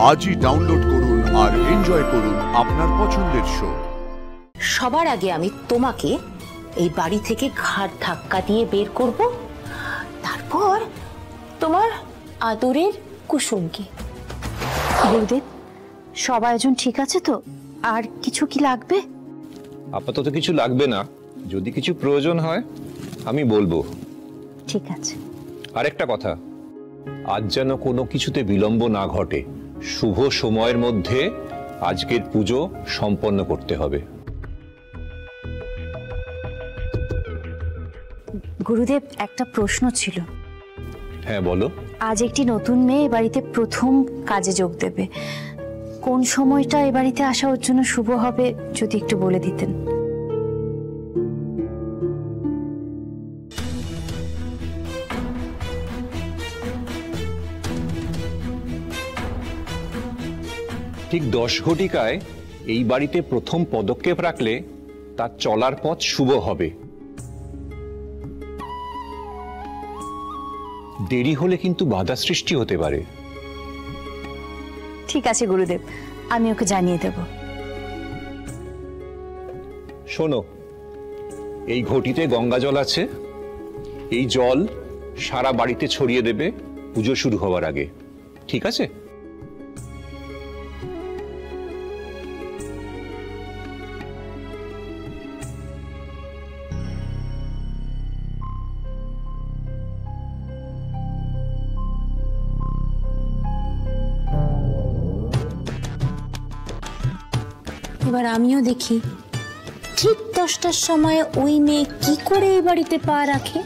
আজই ডাউনলোড করুন আর এনজয় করুন আপনার পছন্দের শো। সবার আগে আমি তোমাকে এই বাড়ি থেকে ঘাট ধাক্কা দিয়ে বের করব, তারপর তোমার আদরের কুসুমকে। গুরুদেব, সব আয়োজন ঠিক আছে তো? আর কিছু কি লাগবে? আপাতত কিছু লাগবে না, যদি কিছু প্রয়োজন হয় আমি বলবো। ঠিক আছে। আরেকটা কথা, আজ যেন কোনো কিছুতে বিলম্ব না ঘটে। শুভ সময়ের মধ্যে আজকের পুজো সম্পন্ন করতে হবে। গুরুদেব, একটা প্রশ্ন ছিল। হ্যাঁ বলো। আজ একটি নতুন মেয়ে এ বাড়িতে প্রথম কাজে যোগ দেবে। কোন সময়টা এ বাড়িতে আসা ওর জন্য শুভ হবে যদি একটু বলে দিতেন। ঠিক 10 ঘটিকায় এই বাড়িতে প্রথম পদক্ষেপ রাখলে তার চলার পথ শুভ হবে। দেরি হলে কিন্তু বাধা সৃষ্টি হতে পারে। ঠিক আছে গুরুদেব, আমি ওকে জানিয়ে দেব। শোনো, এই ঘটিতে গঙ্গা জল আছে, এই জল সারা বাড়িতে ছড়িয়ে দেবে পুজো শুরু হওয়ার আগে, ঠিক আছে? এবার আমিও দেখি ঠিক 10টার সময় ওই মেয়ে কি করে এই বাড়িতে পা রাখে।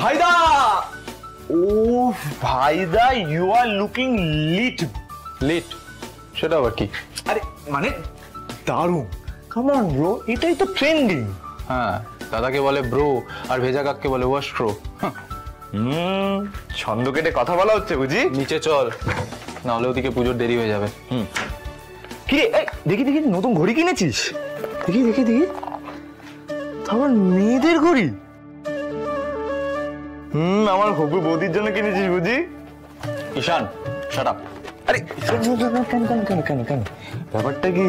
ভাইদা, ও ভাইদা, you are looking lit. Lit? সেটা আবার কি? আরে মানে দারুণ। কাম অন ব্রো, এটাই তো ট্রেন্ডিং। হ্যাঁ, দাদাকে বলে ব্রো আর ভেজা কাককে বলে ওয়াস্ট্রো। ছন্দ কেটে কথা বলা হচ্ছে বুঝি। নিচে চল, নাহলে ওদিকে পুজোর দেরি হয়ে যাবে। কি রে, দেখি দেখি নতুন ঘড়ি কিনেছিস? দেখি দেখি দেখি, তারপর মেয়েদের ঘড়ি। আমার হবু বৌদির জন্য কিনেছিস বুঝি। ঈশান, শাট আপ। আরে কেন কেন কেন কেন কেন, ব্যাপারটা কি?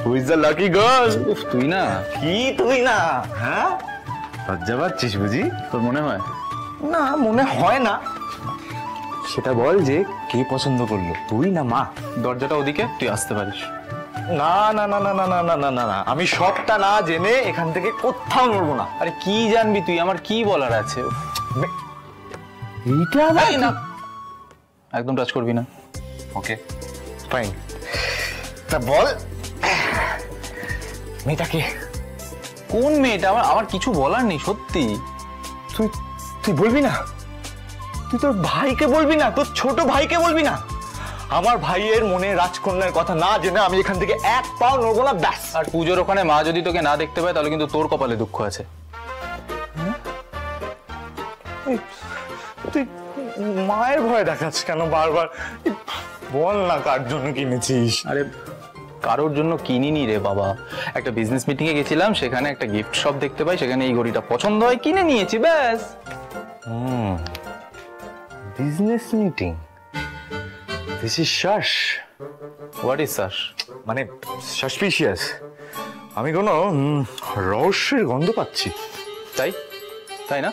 Who is the lucky girl? উফ, তুই না। কি তুই না? হ্যাঁ, লজ্জা পাচ্ছিস বুঝি? তোর মনে হয়? না, মনে হয় না। সেটা বল যে কে পছন্দ করলো, তুই না মা? দরজাটা ওদিকে, তুই আসতে পারিস। না না না না না না না না না না, আমি সবটা না জেনে এখান থেকে কোথাও নড়বো না। আরে কি জানবি তুই? আমার কি বলার আছে? এইটা না, একদম টাচ করবি না। Okay fine. তা বল, মেয়েটাকে? কোন মেয়েটা? আমার কিছু বলার নেই সত্যি। তুই তুই বলবি না? তুই তোর ভাইকে বলবি না? তোর ছোট ভাইকে বলবি না? আমার ভাইয়ের মনে রাজকন্যার কথা না জেনে আমি এখান থেকে এক পাও নড়বো না, ব্যাস। আর পুজোর ওখানে মা যদি তোকে না দেখতে পায় তাহলে কিন্তু তোর কপালে দুঃখ আছে। তুই মায়ের ভয় দেখাচ্ছিস কেন বারবার? বল না কার জন্য কিনেছিস? আরে কারোর জন্য কিনিনি রে বাবা, একটা বিজনেস মিটিং এ গেছিলাম, সেখানে একটা গিফট শপ দেখতে পাই, সেখানে এই ঘড়িটা পছন্দ হয়, কিনে নিয়েছি, ব্যাস। Business meeting? দিস ইজ শাস। হোয়াট ইজ শাস? মানে সাসপিশিয়াস। আমি কোনো রহস্যের গন্ধ পাচ্ছি। তাই তাই না?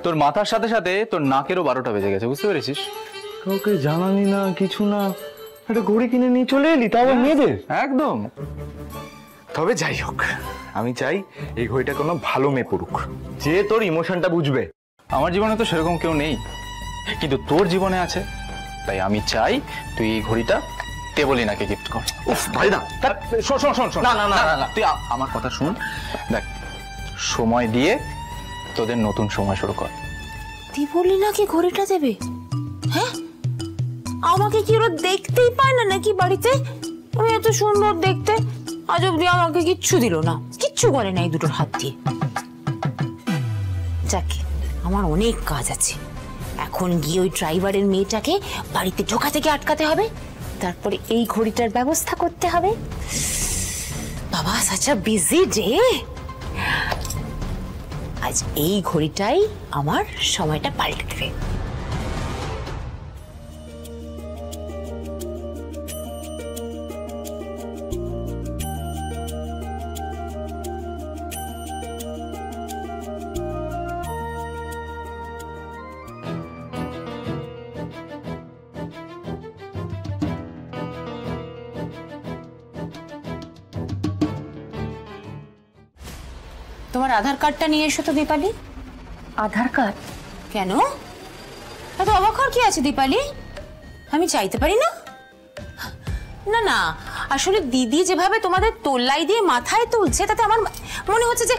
তোর মাথার সাথে সাথে তোর নাকেরও 12টা বেজে গেছে, বুঝতে পেরেছিস? কাউকে জানালি না, কিছু না, একটা ঘড়ি কিনে নিয়ে চলে এলি, তাও আবার মেয়েদের। একদম। তবে যাই হোক, আমি চাই এই ঘড়িটা কোনো ভালো মেয়ে পড়ুক, যে তোর ইমোশনটা বুঝবে। আমার জীবনে তো সেরকম কেউ নেই, কিন্তু তোর জীবনে আছে, তাই আমি চাই তুই এই ঘড়িটা দেবলীনাকে গিফট কর। উফ ভাইদা, শোন শোন শোন শোন, না না না না, তুই আমার কথা শুন। দেখ, সময় দিয়ে তোদের নতুন সময় শুরু কর। দেবলীনাকে ঘড়িটা দেবে? হ্যাঁ, আমাকে কি ওরা দেখতেই পায় না নাকি বাড়িতে? আমি এত সুন্দর দেখতে, আজ অব্দি আমাকে কিচ্ছু দিল না, কিচ্ছু করে নাই দুটোর হাত দিয়ে। যাকে, আমার অনেক কাজ আছে। এখন গিয়ে ওই ড্রাইভারের মেয়েটাকে বাড়িতে ঢোকা থেকে আটকাতে হবে, তারপরে এই ঘড়িটার ব্যবস্থা করতে হবে। বাবা সাচ আ বিজি ডে। আজ এই ঘড়িটাই আমার সময়টা পাল্টে দেবে। তোমার আধার কার্ডটা নিয়ে এসো তো দীপালি। আধার কার্ড? কেন এত অবাক হওয়ার কি আছে দীপালি? আমি চাইতে পারি না? না না, আসলে দিদি যেভাবে তোমাদের তোল্লাই দিয়ে মাথায় তুলছে তাতে আমার মনে হচ্ছে যে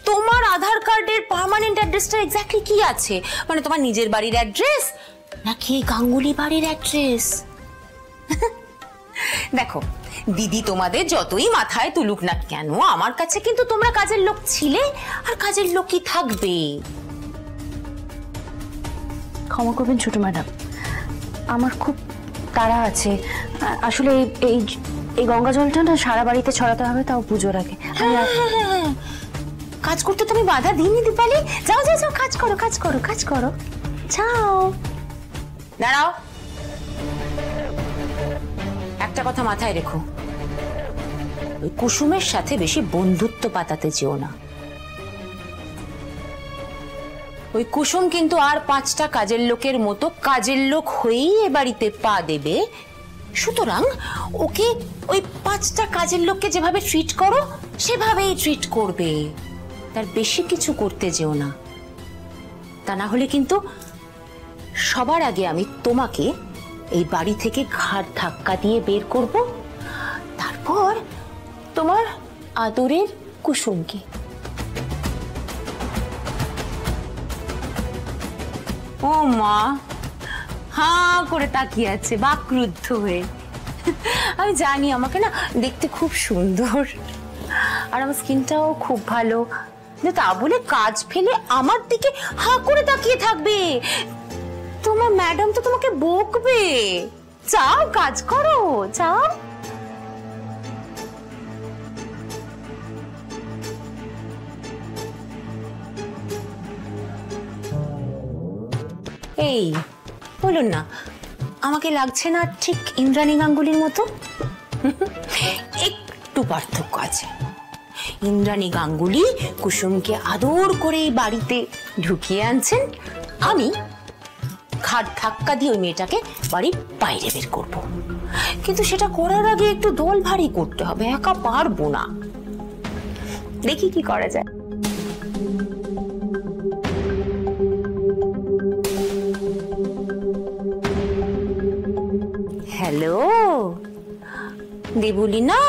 তোমার আধার কার্ডের পার্মানেন্ট অ্যাড্রেসটা এক্স্যাক্টলি কি আছে। মানে তোমার নিজের বাড়ির অ্যাড্রেস নাকি গাঙ্গুলি বাড়ির অ্যাড্রেস? দেখো দিদি তোমাদের যতই মাথায় তুলুক না কেন, আমার কাছে কিন্তু তোমরা কাজের লোক ছিলে আর কাজের লোকই থাকবে। ক্ষমা করবেন ছোট ম্যাডাম, আমার খুব তাড়া আছে। আসলে এই এই গঙ্গা জলটা না সারা বাড়িতে ছড়াতে হবে, তাও পুজোর আগে। কাজ করতে তুমি বাধা দিইনি দীপালি। যাও যাও যাও, কাজ করো কাজ করো কাজ করো, যাও। দাঁড়াও, একটা কথা মাথায় রেখো, ওই কুসুমের সাথে বেশি বন্ধুত্ব পাতাতে যেও না। ওই কুসুম কিন্তু আর 5টা কাজের লোকের মতো কাজের লোক হয়েই এ বাড়িতে পা দেবে। সুতরাং ওকে ওই 5টা কাজের লোককে যেভাবে ট্রিট করো সেভাবেই ট্রিট করবে, তার বেশি কিছু করতে যেও না। তা না হলে কিন্তু সবার আগে আমি তোমাকে এই বাড়ি থেকে ঘাড় ধাক্কা দিয়ে বের করব, তারপর তোমার আদরের কুসুমকে। ও মা হাঁ করে তাকিয়ে আছে বাকরুদ্ধ হয়ে। আমি জানি আমাকে না দেখতে খুব সুন্দর আর আমার স্কিনটাও খুব ভালো, কিন্তু তা বলে কাজ ফেলে আমার দিকে হাঁ করে তাকিয়ে থাকবে? তোমার ম্যাডাম তো তোমাকে বকবে। যাও কাজ করো, যাও। এই বলুন না, আমাকে লাগছে না ঠিক ইন্দ্রাণী গাঙ্গুলির মতো? একটু পার্থক্য আছে। ইন্দ্রাণী গাঙ্গুলি কুসুমকে আদর করে বাড়িতে ঢুকিয়ে আনছেন, আমি ঘাট ধাক্কা দিয়ে ওই মেয়েটাকে বাড়ির বাইরে বের করব। কিন্তু সেটা করার আগে একটু দল ভারী করতে হবে, একা পারবো না। দেখি কি করা যায়। হ্যালো দেবুলিনা।